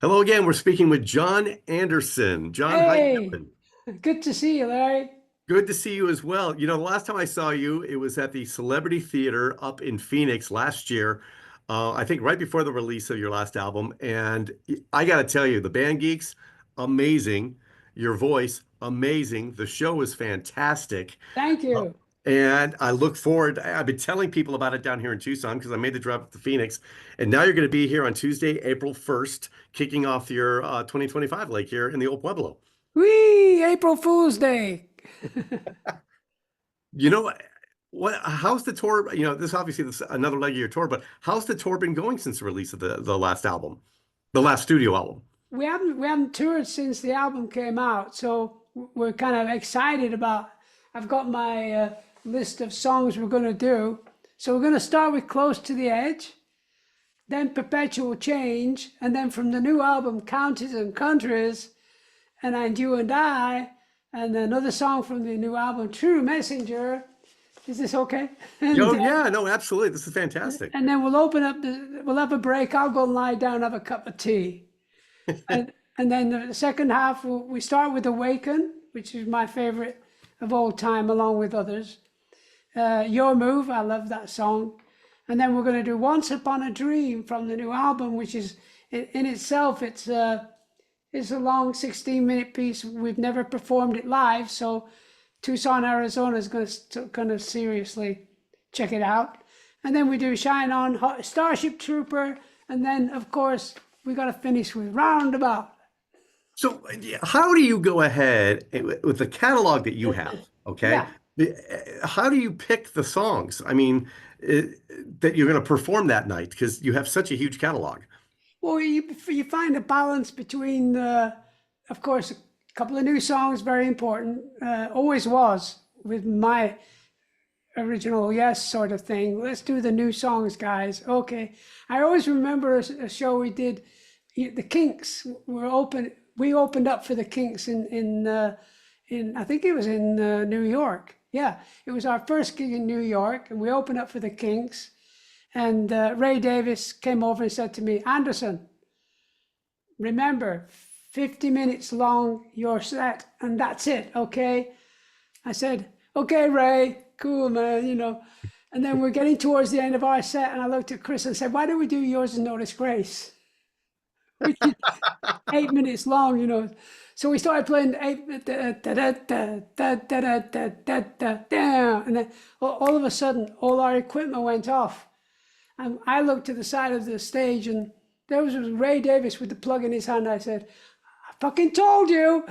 Hello again. We're speaking with Jon Anderson. Jon, how you Hey, doing? good to see you, Larry. Good to see you as well. The last time I saw you, it was at the Celebrity Theater up in Phoenix last year. I think right before the release of your last album. And I got to tell you, the band geeks, amazing. Your voice, amazing. The show was fantastic. Thank Uh, you. And I look forward. I've been telling people about it down here in Tucson because I made the drive up to Phoenix. And now you're going to be here on Tuesday, April 1st, kicking off your 2025 leg here in the Old Pueblo. Whee, April Fool's Day. You know, how's the tour? This obviously this is another leg of your tour, but how's the tour been going since the release of the last album, the last studio album? We haven't toured since the album came out, so we're kind of excited about. I've got my list of songs we're going to do. So we're going to start with Close to the Edge, then Perpetual Change, and then from the new album Counties and Countries, and You and I, and another song from the new album True Messenger. Is this okay? Oh yeah, no, absolutely. This is fantastic. And then we'll have a break. I'll go and lie down, have a cup of tea. And then the second half, we start with Awaken, which is my favorite of all time, along with others. Your Move, I love that song. And then we're going to do Once Upon a Dream from the new album, which is in itself, it's a long 16-minute piece. We've never performed it live, so Tucson, Arizona is going to seriously check it out. And then we do Shine On, Starship Trooper, and then, of course, we got to finish with Roundabout. So, yeah, how do you go ahead with the catalog that you have? Okay, Yeah. how do you pick the songs? I mean, that you're going to perform that night because you have such a huge catalog. Well, you find a balance between, of course, a couple of new songs, very important, always was with my original yes sort of thing. Let's do the new songs, guys. Okay. I always remember a show we did, the Kinks were open. We opened up for the Kinks in I think it was in New York. Yeah, it was our first gig in New York, and we opened up for the Kinks. And Ray Davis came over and said to me, Anderson, remember, 50 minutes long, your set, and that's it, okay? I said, okay, Ray, cool, man. And then we're getting towards the end of our set, and I looked at Chris and said, why don't we do Yours is No Disgrace? Which is 8 minutes long. So we started playing eight, da, da, da, da, da, da, da, da, da, da, da, and then all of a sudden, all our equipment went off. And I looked to the side of the stage, and there was Ray Davis with the plug in his hand. I said, I fucking told you,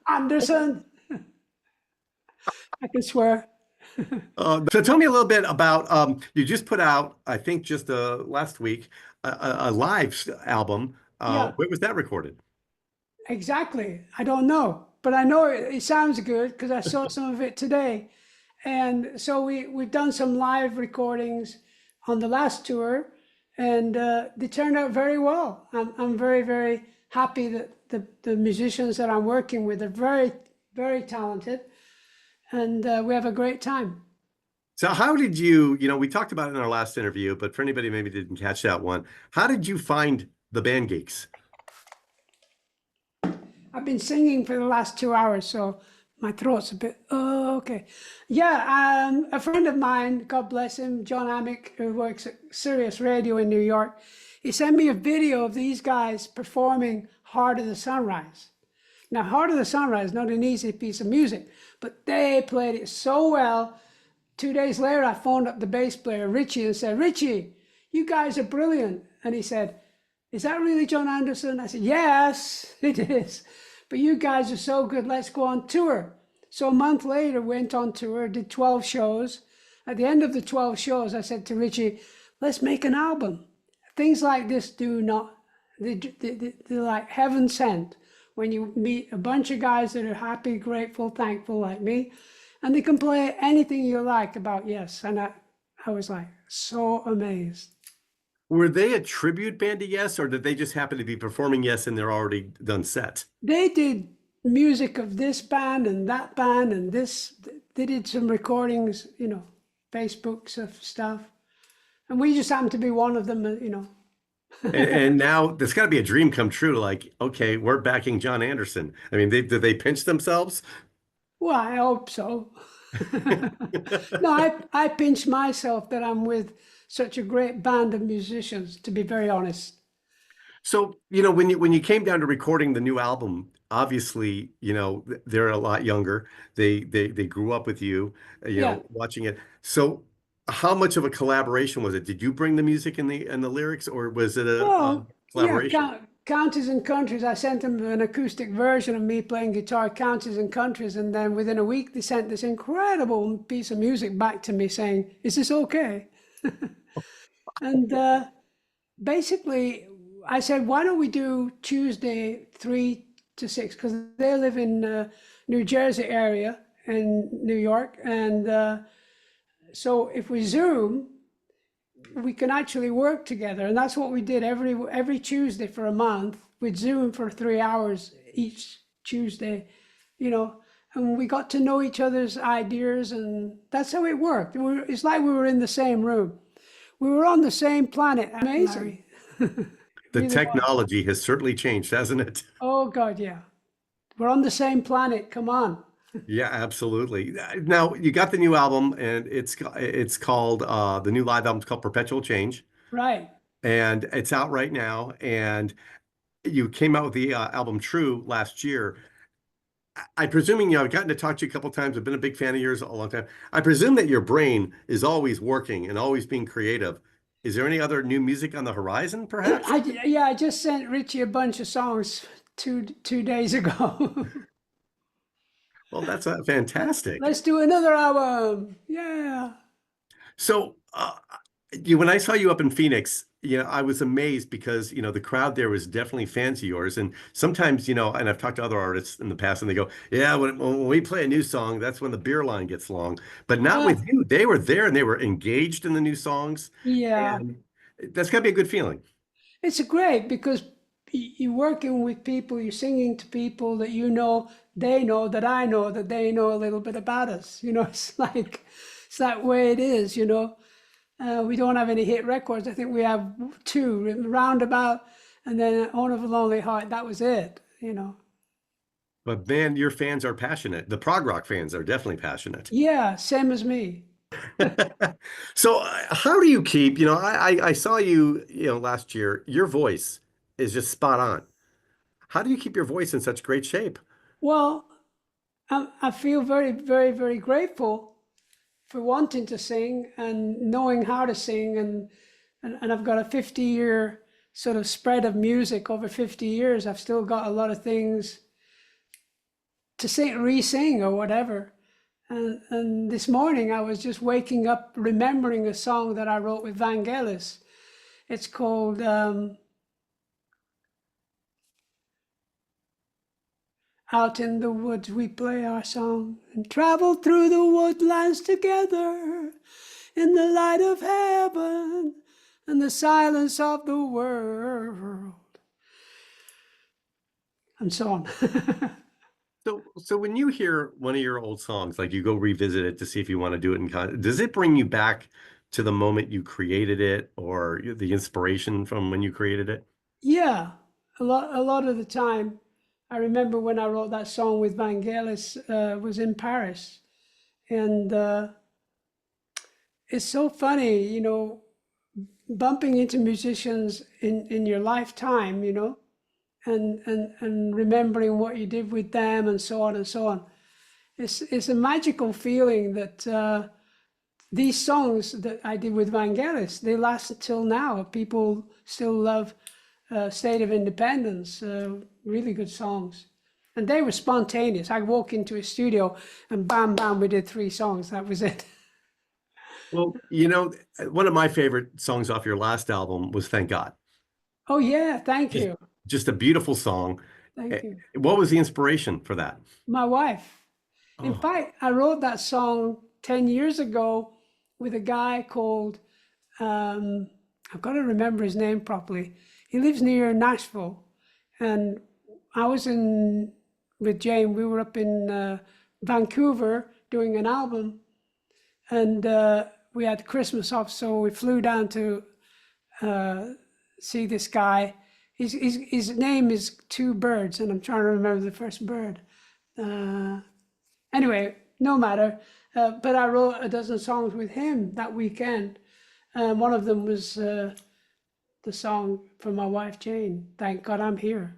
Anderson. I can swear. So tell me a little bit about you just put out, I think just last week, a live album. Yeah, Where was that recorded? exactly. I don't know, but I know it sounds good because I saw some of it today. And so we've done some live recordings on the last tour, and they turned out very well. I'm very, very happy that the musicians that I'm working with are very, very talented, and we have a great time. So how did you, we talked about it in our last interview, but for anybody maybe didn't catch that one, how did you find the Band Geeks? I've been singing for the last 2 hours, so my throat's a bit, oh, okay. Yeah, a friend of mine, God bless him, John Amick, who works at Sirius Radio in New York, he sent me a video of these guys performing Heart of the Sunrise. Now, Heart of the Sunrise is not an easy piece of music, but they played it so well. 2 days later, I phoned up the bass player, Richie, and said, Richie, you guys are brilliant. And he said, is that really Jon Anderson? I said, yes, it is. But you guys are so good, let's go on tour. So a month later, went on tour, did 12 shows. At the end of the 12 shows, I said to Richie, let's make an album. Things like this do not, they're like heaven sent when you meet a bunch of guys that are happy, grateful, thankful like me, and they can play anything you like about Yes. And I was like so amazed. Were they a tribute band to Yes, or did they just happen to be performing Yes and they're already done set? They did music of this band and that band and this. They did some recordings, Facebooks of stuff, and we just happened to be one of them. And now there's got to be a dream come true. Like, okay, we're backing Jon Anderson. I mean, did they pinch themselves? Well, I hope so. No, I pinch myself that I'm with such a great band of musicians, to be very honest. So, when you came down to recording the new album, obviously, they're a lot younger. They grew up with you, Yeah. watching it. So, how much of a collaboration was it? Did you bring the music and the lyrics, or was it a Well, yeah, collaboration? counties and countries. I sent them an acoustic version of me playing guitar, counties and countries, and then within a week they sent this incredible piece of music back to me saying, "Is this okay?" And basically, I said, "Why don't we do Tuesday 3 to 6?" Because they live in New Jersey area in New York, and so if we Zoom, we can actually work together, and that's what we did every Tuesday for a month. We'd Zoom for 3 hours each Tuesday, you know, and we got to know each other's ideas, and that's how it worked. It's like we were in the same room. We were on the same planet. Amazing. It The really was. technology has certainly changed, hasn't it? Oh God, yeah. We're on the same planet. Come on. Yeah, absolutely. Now you got the new album, and it's called the new live album's called Perpetual Change, Right. and it's out right now. And you came out with the album True last year. I presuming, I've gotten to talk to you a couple times. I've been a big fan of yours a long time. I presume that your brain is always working and always being creative. Is there any other new music on the horizon, perhaps? Yeah, I just sent Richie a bunch of songs two days ago. Well, that's fantastic. Let's do another album. Yeah. So, when I saw you up in Phoenix, I was amazed because, the crowd there was definitely fans of yours. And sometimes, and I've talked to other artists in the past and they go, yeah, when we play a new song, that's when the beer line gets long. But not Uh, with you. They were there and they were engaged in the new songs. yeah. And that's got to be a good feeling. It's great because you're working with people, you're singing to people that you know, they know that I know that they know a little bit about us. It's that way it is, you know. We don't have any hit records. I think we have two, Roundabout and then Owner of a Lonely Heart. That was it, you know. But man, your fans are passionate. The prog rock fans are definitely passionate. Yeah, same as me. So, how do you keep, I saw you, last year, your voice is just spot on. How do you keep your voice in such great shape? Well, I feel very, very, very grateful for wanting to sing and knowing how to sing, and I've got a 50-year sort of spread of music over 50 years. I've still got a lot of things to sing, re-sing or whatever. And this morning I was just waking up remembering a song that I wrote with Vangelis. It's called Out in the Woods We Play Our Song and travel through the woodlands together in the light of heaven and the silence of the world. And so on. So when you hear one of your old songs, like you go revisit it to see if you want to do it does it bring you back to the moment you created it or the inspiration from when you created it? Yeah, a lot of the time. I remember when I wrote that song with Vangelis was in Paris, and it's so funny, you know, bumping into musicians in your lifetime, you know, and remembering what you did with them and so on and so on. It's a magical feeling that these songs that I did with Vangelis, they last until now. People still love State of Independence, really good songs. And they were spontaneous. I walk into a studio and bam, bam, we did 3 songs. That was it. Well, one of my favorite songs off your last album was Thank God. Oh, yeah, thank Just, you. just a beautiful song. Thank you. What was the inspiration for that? My wife. In Oh, fact, I wrote that song 10 years ago with a guy called, I've got to remember his name properly. He lives near Nashville. And I was in with Jane, we were up in Vancouver doing an album. And we had Christmas off, so we flew down to see this guy. His name is Two Birds, and I'm trying to remember the first bird. Uh, anyway, no matter. But I wrote a dozen songs with him that weekend. One of them was the song for my wife Jane. Thank God I'm here.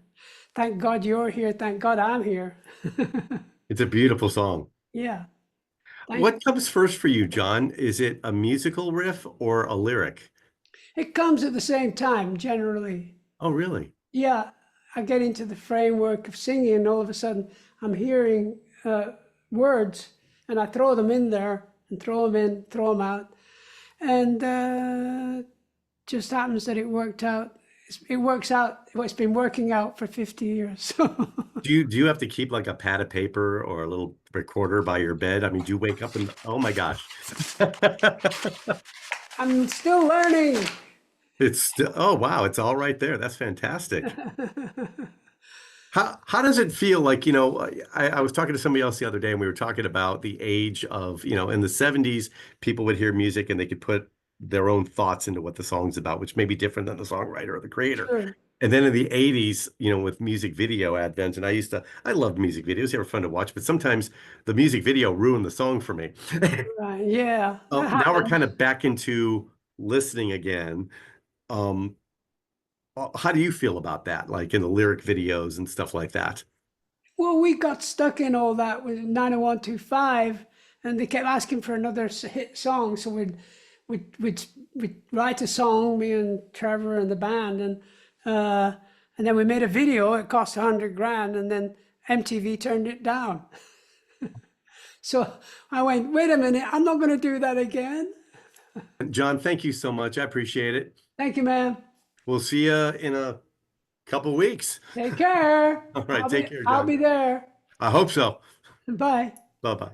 Thank God you're here. Thank God I'm here. It's a beautiful song. Yeah. Thank. What comes first for you, John? Is it a musical riff or a lyric? It comes at the same time generally. Oh, really? Yeah, I get into the framework of singing, and all of a sudden I'm hearing words, and I throw them in there and throw them in, throw them out, and just happens that it worked out. It works out. Well, it's been working out for 50 years. Do you have to keep like a pad of paper or a little recorder by your bed? I mean, do you wake up and oh my gosh. I'm still learning. It's still, oh wow, it's all right there. That's fantastic. How does it feel like, I was talking to somebody else the other day and we were talking about the age of, in the 70s, people would hear music and they could put their own thoughts into what the song's about, which may be different than the songwriter or the creator. Sure. And then in the 80s, with music video advent, and I loved music videos, they were fun to watch, but sometimes the music video ruined the song for me. Right. Yeah. That Now we're kind happens. of back into listening again. Um, how do you feel about that? Like in the lyric videos and stuff like that? Well, we got stuck in all that with 90125, and they kept asking for another hit song. So we'd write a song, me and Trevor and the band, and then we made a video. It cost 100 grand, and then MTV turned it down. So I went, wait a minute, I'm not going to do that again. John, thank you so much. I appreciate it. Thank you, man. We'll see you in a couple weeks. Take care. All right, take care, I'll John. be there. I hope so. Bye. Bye-bye.